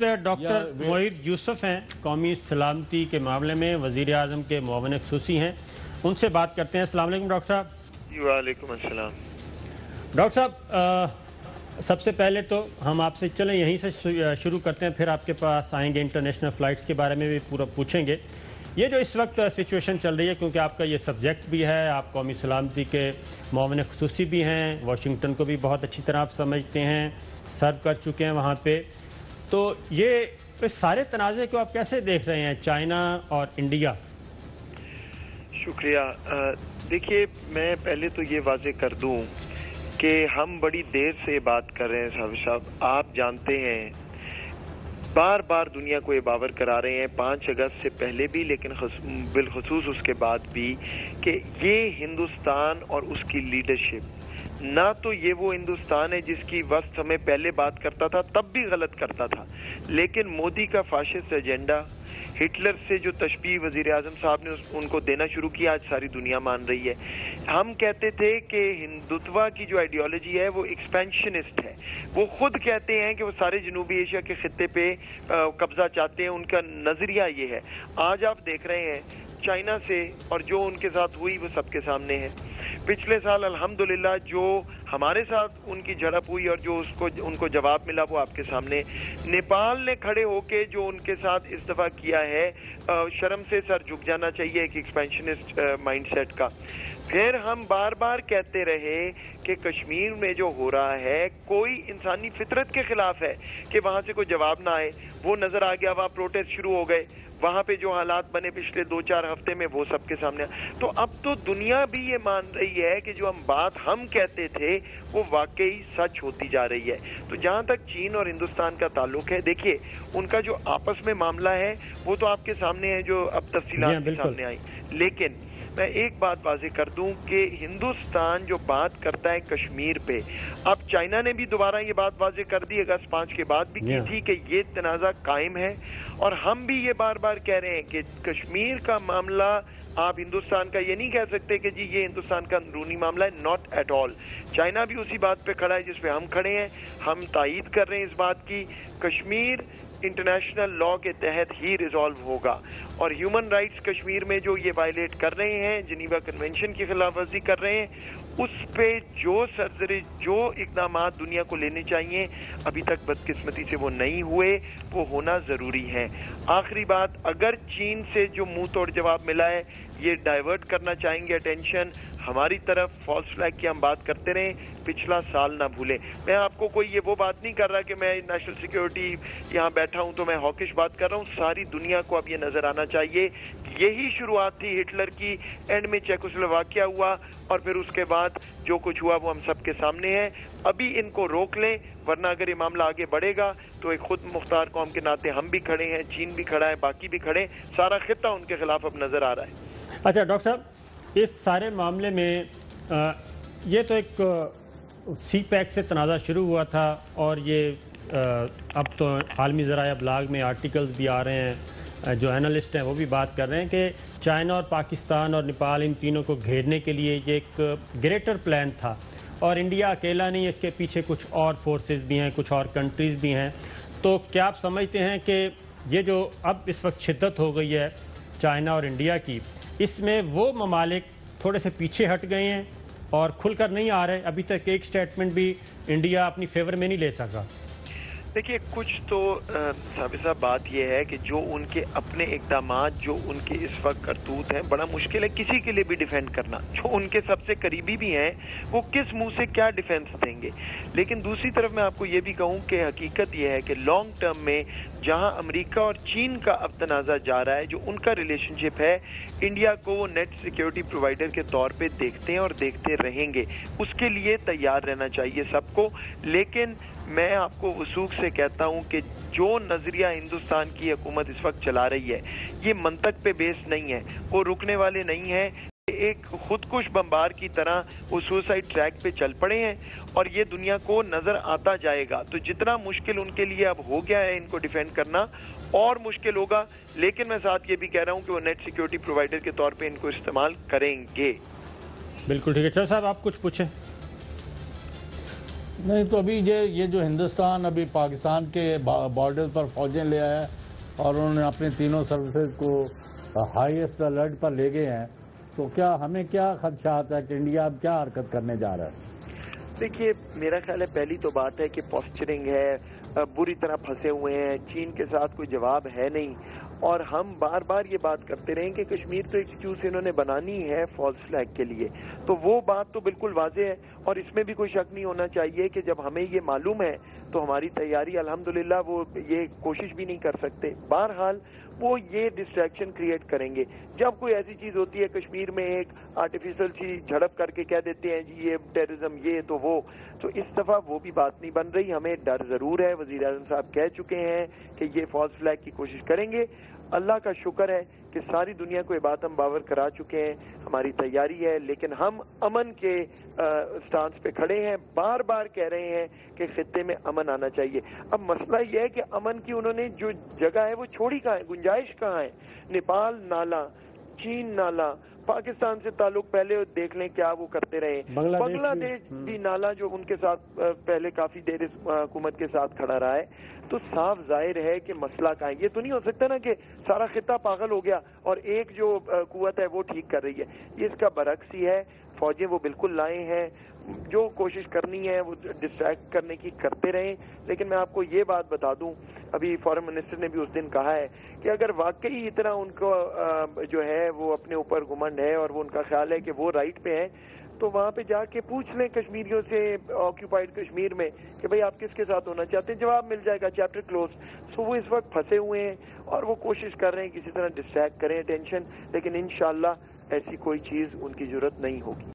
وقت ڈاکٹر معید یوسف ہیں، قومی سلامتی کے معاملے میں وزیر اعظم کے معاون خصوصی ہیں، ان سے بات کرتے ہیں۔ السلام علیکم ڈاکٹر صاحب۔ وعلیکم السلام۔ ڈاکٹر صاحب، سب سے پہلے تو ہم آپ سے چلیں یہیں سے شروع کرتے ہیں، پھر آپ کے پاس آئیں گے انٹرنیشنل فلائٹس کے بارے میں بھی پورا پوچھیں گے۔ یہ جو اس وقت سچویشن چل رہی ہے، کیونکہ آپ کا یہ سبجیکٹ بھی ہے، آپ قومی سلامتی کے معاون خصوصی بھی ہیں، واشنگٹن کو بھی بہت اچھی طرح آپ سمجھتے ہیں، سرو کر چکے ہیں وہاں پہ، تو یہ سارے تنازع کو آپ کیسے دیکھ رہے ہیں، چائنا اور انڈیا؟ شکریہ۔ دیکھیے، میں پہلے تو یہ واضح کر دوں کہ ہم بڑی دیر سے بات کر رہے ہیں صاحب، آپ جانتے ہیں، بار بار دنیا کو یہ باور کرا رہے ہیں 5 اگست سے پہلے بھی، لیکن بالخصوص اس کے بعد بھی، کہ یہ ہندوستان اور اس کی لیڈرشپ، نہ تو یہ وہ ہندوستان ہے جس کی وسط ہمیں پہلے بات کرتا تھا تب بھی غلط کرتا تھا، لیکن مودی کا فاشسٹ ایجنڈا، ہٹلر سے جو تشبیہ وزیر اعظم صاحب نے ان کو دینا شروع کیا، آج ساری دنیا مان رہی ہے۔ ہم کہتے تھے کہ ہندوتوا کی جو آئیڈیالوجی ہے وہ ایکسپینشنسٹ ہے، وہ خود کہتے ہیں کہ وہ سارے جنوبی ایشیا کے خطے پہ قبضہ چاہتے ہیں، ان کا نظریہ یہ ہے۔ آج آپ دیکھ رہے ہیں چائنا سے، اور جو ان کے ساتھ ہوئی وہ سب کے سامنے ہے۔ پچھلے سال الحمدللہ جو ہمارے ساتھ ان کی جھڑپ ہوئی اور جو ان کو جواب ملا وہ آپ کے سامنے۔ نیپال نے کھڑے ہو کے جو ان کے ساتھ اس دفعہ کیا ہے، شرم سے سر جھک جانا چاہیے ایک ایکسپینشنسٹ مائنڈ سیٹ کا۔ پھر ہم بار بار کہتے رہے کہ کشمیر میں جو ہو رہا ہے کوئی انسانی فطرت کے خلاف ہے کہ وہاں سے کوئی جواب نہ آئے، وہ نظر آ گیا، وہاں پروٹیسٹ شروع ہو گئے، وہاں پہ جو حالات بنے پچھلے 2-4 ہفتے میں وہ سب کے سامنے۔ تو اب تو دنیا بھی یہ مان رہی ہے کہ جو بات ہم کہتے تھے وہ واقعی سچ ہوتی جا رہی ہے۔ تو جہاں تک چین اور ہندوستان کا تعلق ہے، دیکھیے ان کا جو آپس میں معاملہ ہے وہ تو آپ کے سامنے ہے، جو اب تفصیلات کے سامنے آئی، لیکن میں ایک بات واضح کر دوں کہ ہندوستان جو بات کرتا ہے کشمیر پہ، اب چائنا نے بھی دوبارہ یہ بات واضح کر دی، اگست 5 کے بعد بھی کی تھی کہ یہ تنازع قائم ہے، اور ہم بھی یہ بار بار کہہ رہے ہیں کہ کشمیر کا معاملہ آپ ہندوستان کا یہ نہیں کہہ سکتے کہ جی یہ ہندوستان کا اندرونی معاملہ ہے، ناٹ ایٹ آل۔ چائنا بھی اسی بات پہ کھڑا ہے جس پہ ہم کھڑے ہیں، ہم تائید کر رہے ہیں اس بات کی، کشمیر انٹرنیشنل لا کے تحت ہی ریزالو ہوگا، اور ہیومن رائٹس کشمیر میں جو یہ وائلیٹ کر رہے ہیں، جنیوا کنونشن کی خلاف ورزی کر رہے ہیں، اس پہ جو سرزری جو اقدامات دنیا کو لینے چاہیے ابھی تک بدقسمتی سے وہ نہیں ہوئے، وہ ہونا ضروری ہے۔ آخری بات، اگر چین سے جو منہ توڑ جواب ملا ہے، یہ ڈائیورٹ کرنا چاہیں گے اٹینشن ہماری طرف، فالس فلیگ کی ہم بات کرتے رہیں، پچھلا سال نہ بھولیں۔ میں آپ کو کوئی یہ وہ بات نہیں کر رہا کہ میں نیشنل سیکیورٹی یہاں بیٹھا ہوں تو میں ہاکش بات کر رہا ہوں، ساری دنیا کو اب یہ نظر آنا چاہیے، یہی شروعات تھی ہٹلر کی، اینڈ میں چیکوسلوواکیہ ہوا، اور پھر اس کے بعد جو کچھ ہوا وہ ہم سب کے سامنے ہے۔ ابھی ان کو روک لیں، ورنہ اگر یہ معاملہ آگے بڑھے گا تو ایک خود مختار قوم کے ناطے ہم بھی کھڑے ہیں، چین بھی کھڑا ہے، باقی بھی کھڑے ہیں، سارا خطہ ان کے خلاف اب نظر آ رہا ہے۔ اچھا ڈاکٹر صاحب، اس سارے معاملے میں یہ تو ایک سی پیک سے تنازع شروع ہوا تھا، اور یہ اب تو عالمی ذرائع ابلاغ میں آرٹیکلز بھی آ رہے ہیں، جو اینالسٹ ہیں وہ بھی بات کر رہے ہیں کہ چائنا اور پاکستان اور نیپال ان تینوں کو گھیرنے کے لیے یہ ایک گریٹر پلان تھا، اور انڈیا اکیلا نہیں، اس کے پیچھے کچھ اور فورسز بھی ہیں، کچھ اور کنٹریز بھی ہیں۔ تو کیا آپ سمجھتے ہیں کہ یہ جو اب اس وقت شدت ہو گئی ہے چائنا اور انڈیا کی، اس میں وہ ممالک تھوڑے سے پیچھے ہٹ گئے ہیں اور کھل کر نہیں آ رہے؟ ابھی تک ایک سٹیٹمنٹ بھی انڈیا اپنی فیور میں نہیں لے سکا۔ دیکھیے، کچھ تو صاحب بات یہ ہے کہ جو ان کے اپنے اقدامات، جو ان کے اس وقت کرتوت ہیں، بڑا مشکل ہے کسی کے لیے بھی ڈیفینڈ کرنا، جو ان کے سب سے قریبی بھی ہیں وہ کس منہ سے کیا ڈیفینس دیں گے۔ لیکن دوسری طرف میں آپ کو یہ بھی کہوں کہ حقیقت یہ ہے کہ لانگ ٹرم میں جہاں امریکہ اور چین کا اب تنازع جا رہا ہے، جو ان کا ریلیشن شپ ہے، انڈیا کو وہ نیٹ سیکیورٹی پرووائڈر کے طور پہ دیکھتے ہیں اور دیکھتے رہیں گے، اس کے لیے تیار رہنا چاہیے سب کو۔ لیکن میں آپ کو وثوق سے کہتا ہوں کہ جو نظریہ ہندوستان کی حکومت اس وقت چلا رہی ہے یہ منطق پہ بیس نہیں ہے، وہ رکنے والے نہیں ہیں، ایک خود کش بمبار کی طرح وہ سوسائڈ ٹریک پہ چل پڑے ہیں، اور یہ دنیا کو نظر آتا جائے گا۔ تو جتنا مشکل ان کے لیے اب ہو گیا ہے ان کو ڈیفینڈ کرنا، اور مشکل ہوگا، لیکن میں ساتھ یہ بھی کہہ رہا ہوں کہ وہ نیٹ سیکیورٹی پرووائڈر کے طور پہ ان کو استعمال کریں گے۔ بالکل ٹھیک ہے، چلو صاحب آپ کچھ پوچھیں۔ نہیں تو ابھی یہ جو ہندوستان ابھی پاکستان کے بارڈر پر فوجیں لے آیا ہے اور انہوں نے اپنے تینوں سروسز کو ہائیسٹ الرٹ پر لے گئے ہیں، تو کیا ہمیں کیا خدشات ہے کہ انڈیا اب کیا حرکت کرنے جا رہا ہے؟ دیکھیے میرا خیال ہے پہلی تو بات ہے کہ پوسچرنگ ہے، بری طرح پھنسے ہوئے ہیں، چین کے ساتھ کوئی جواب ہے نہیں، اور ہم بار بار یہ بات کرتے رہے کہ کشمیر تو ایکسکیوز انہوں نے بنانی ہے فالس فلیگ کے لیے، تو وہ بات تو بالکل واضح ہے، اور اس میں بھی کوئی شک نہیں ہونا چاہیے کہ جب ہمیں یہ معلوم ہے تو ہماری تیاری الحمدللہ وہ یہ کوشش بھی نہیں کر سکتے۔ بہرحال وہ یہ ڈسٹریکشن کریٹ کریں گے جب کوئی ایسی چیز ہوتی ہے کشمیر میں، ایک آرٹیفیشل چیز جھڑپ کر کے کہہ دیتے ہیں جی یہ ٹیررزم یہ تو وہ، تو اس دفعہ وہ بھی بات نہیں بن رہی۔ ہمیں ڈر ضرور ہے، وزیر اعظم صاحب کہہ چکے ہیں کہ یہ فالس فلیگ کی کوشش کریں گے۔ اللہ کا شکر ہے کہ ساری دنیا کو یہ بات ہم باور کرا چکے ہیں، ہماری تیاری ہے، لیکن ہم امن کے سٹانس پہ کھڑے ہیں، بار بار کہہ رہے ہیں کہ خطے میں امن آنا چاہیے۔ اب مسئلہ یہ ہے کہ امن کی انہوں نے جو جگہ ہے وہ چھوڑی کہاں ہے، گنجائش کہاں ہے؟ نیپال نالا، چین نالا، پاکستان سے تعلق پہلے دیکھ لیں کیا وہ کرتے رہے، بنگلہ دیش بھی نالا جو ان کے ساتھ پہلے کافی دیر اس حکومت کے ساتھ کھڑا رہا ہے، تو صاف ظاہر ہے کہ مسئلہ کہاں ہے۔ یہ تو نہیں ہو سکتا نا کہ سارا خطہ پاگل ہو گیا اور ایک جو قوت ہے وہ ٹھیک کر رہی ہے، یہ اس کا برعکس ہی ہے۔ فوجیں وہ بالکل لائے ہیں، جو کوشش کرنی ہے وہ ڈسٹریکٹ کرنے کی کرتے رہیں، لیکن میں آپ کو یہ بات بتا دوں، ابھی فارن منسٹر نے بھی اس دن کہا ہے کہ اگر واقعی اتنا ان کو جو ہے وہ اپنے اوپر گھمنڈ ہے اور وہ ان کا خیال ہے کہ وہ رائٹ پہ ہیں، تو وہاں پہ جا کے پوچھ لیں کشمیریوں سے آکیوپائڈ کشمیر میں کہ بھئی آپ کس کے ساتھ ہونا چاہتے ہیں، جواب مل جائے گا، چیپٹر کلوز۔ سو وہ اس وقت پھنسے ہوئے ہیں اور وہ کوشش کر رہے ہیں کسی طرح ڈسٹریکٹ کریں ٹینشن، لیکن انشاءاللہ ایسی کوئی چیز ان کی ضرورت نہیں ہوگی۔